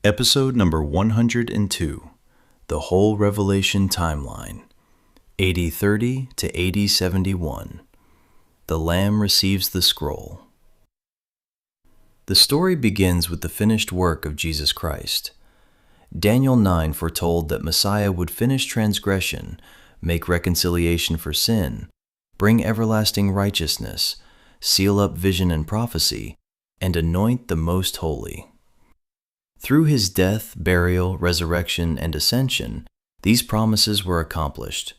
Episode number 102, The Whole Revelation Timeline, AD30 to AD71. The Lamb receives the scroll. The story begins with the finished work of Jesus Christ. Daniel 9 foretold that Messiah would finish transgression, make reconciliation for sin, bring everlasting righteousness, seal up vision and prophecy, and anoint the most holy. Through his death, burial, resurrection, and ascension, these promises were accomplished.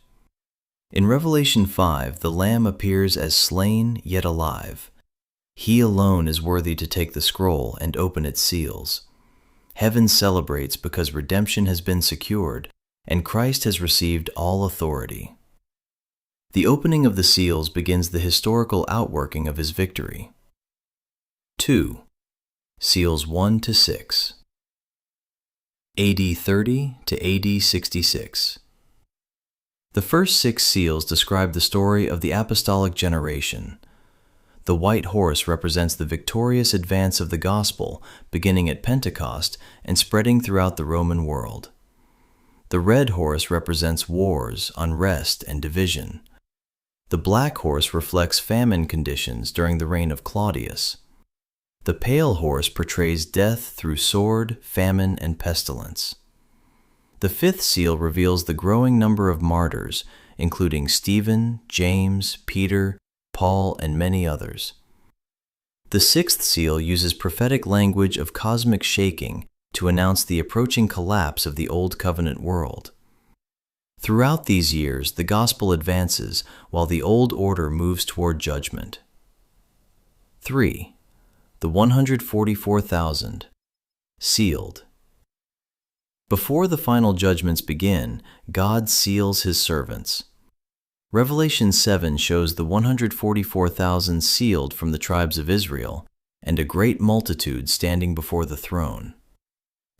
In Revelation 5, the Lamb appears as slain yet alive. He alone is worthy to take the scroll and open its seals. Heaven celebrates because redemption has been secured, and Christ has received all authority. The opening of the seals begins the historical outworking of his victory. 2. Seals 1 to 6. AD30 to AD66. The first 6 seals describe the story of the apostolic generation. The white horse represents the victorious advance of the gospel, beginning at Pentecost and spreading throughout the Roman world. The red horse represents wars, unrest, and division. The black horse reflects famine conditions during the reign of Claudius. The pale horse portrays death through sword, famine, and pestilence. The 5th seal reveals the growing number of martyrs, including Stephen, James, Peter, Paul, and many others. The 6th seal uses prophetic language of cosmic shaking to announce the approaching collapse of the Old Covenant world. Throughout these years, the gospel advances while the old order moves toward judgment. 3. The 144,000. Sealed. Before the final judgments begin, God seals his servants. Revelation 7 shows the 144,000 sealed from the tribes of Israel, and a great multitude standing before the throne.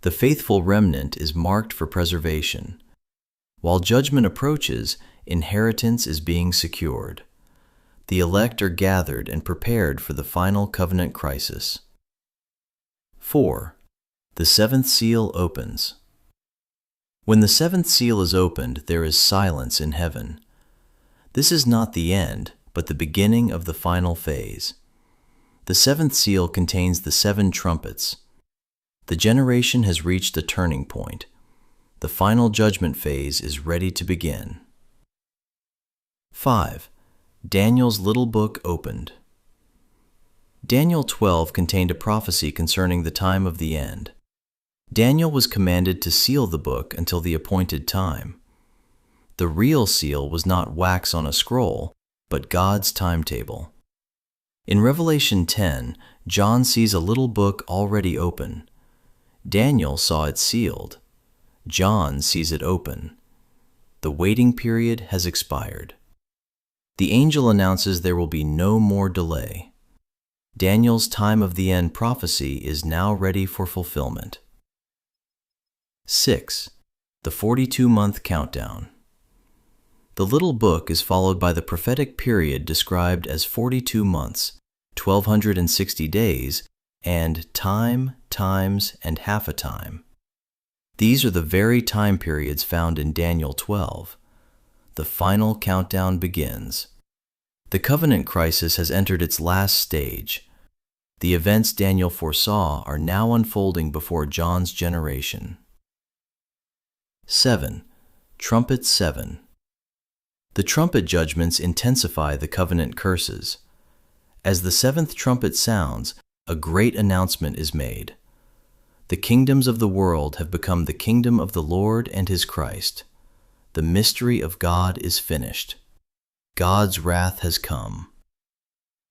The faithful remnant is marked for preservation. While judgment approaches, inheritance is being secured. The elect are gathered and prepared for the final covenant crisis. 4. The 7th seal opens. When the 7th seal is opened, there is silence in heaven. This is not the end, but the beginning of the final phase. The 7th seal contains the 7 trumpets. The generation has reached a turning point. The final judgment phase is ready to begin. 5. Daniel's little book opened. Daniel 12 contained a prophecy concerning the time of the end. Daniel was commanded to seal the book until the appointed time. The real seal was not wax on a scroll, but God's timetable. In Revelation 10, John sees a little book already open. Daniel saw it sealed. John sees it open. The waiting period has expired. The angel announces there will be no more delay. Daniel's time of the end prophecy is now ready for fulfillment. 6. The 42-month countdown. The little book is followed by the prophetic period described as 42 months, 1,260 days, and time, times, and half a time. These are the very time periods found in Daniel 12. The final countdown begins. The covenant crisis has entered its last stage. The events Daniel foresaw are now unfolding before John's generation. 7. Trumpet 7. The trumpet judgments intensify the covenant curses. As the 7th trumpet sounds, a great announcement is made. The kingdoms of the world have become the kingdom of the Lord and his Christ. The mystery of God is finished. God's wrath has come.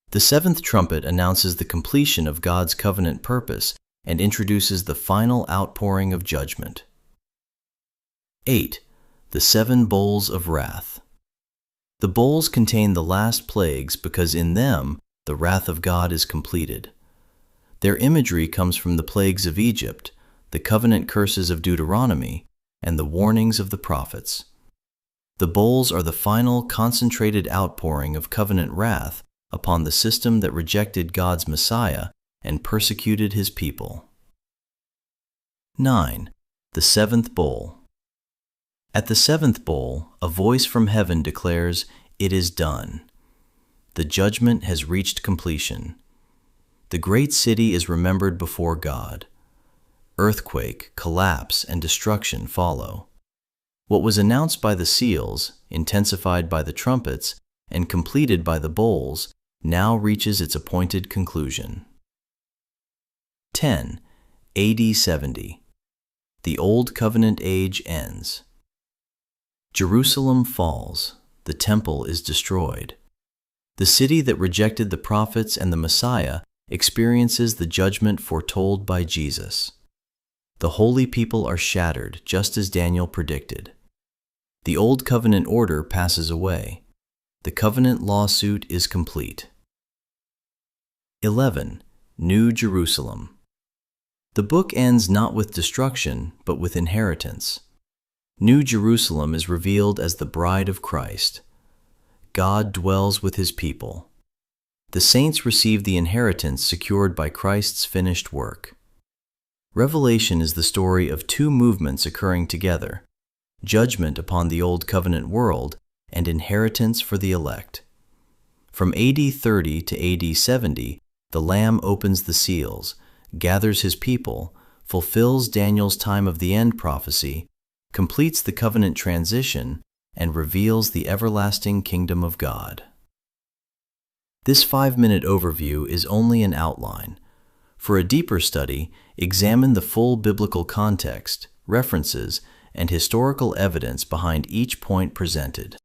The 7th trumpet announces the completion of God's covenant purpose and introduces the final outpouring of judgment. 8. The 7 bowls of wrath. The bowls contain the last plagues because in them the wrath of God is completed. Their imagery comes from the plagues of Egypt, the covenant curses of Deuteronomy, and the warnings of the prophets. The bowls are the final concentrated outpouring of covenant wrath upon the system that rejected God's Messiah and persecuted his people. 9. The seventh bowl. At the seventh bowl, a voice from heaven declares, "It is done." The judgment has reached completion. The great city is remembered before God. Earthquake, collapse, and destruction follow. What was announced by the seals, intensified by the trumpets, and completed by the bowls, now reaches its appointed conclusion. 10. AD 70. The Old Covenant age ends. Jerusalem falls. The temple is destroyed. The city that rejected the prophets and the Messiah experiences the judgment foretold by Jesus. The holy people are shattered, just as Daniel predicted. The Old Covenant order passes away. The covenant lawsuit is complete. 11. New Jerusalem. The book ends not with destruction, but with inheritance. New Jerusalem is revealed as the bride of Christ. God dwells with his people. The saints receive the inheritance secured by Christ's finished work. Revelation is the story of two movements occurring together: judgment upon the Old Covenant world and inheritance for the elect. From AD 30 to AD 70, the Lamb opens the seals, gathers his people, fulfills Daniel's time of the end prophecy, completes the covenant transition, and reveals the everlasting kingdom of God. This 5-minute overview is only an outline. For a deeper study, examine the full biblical context, references, and historical evidence behind each point presented.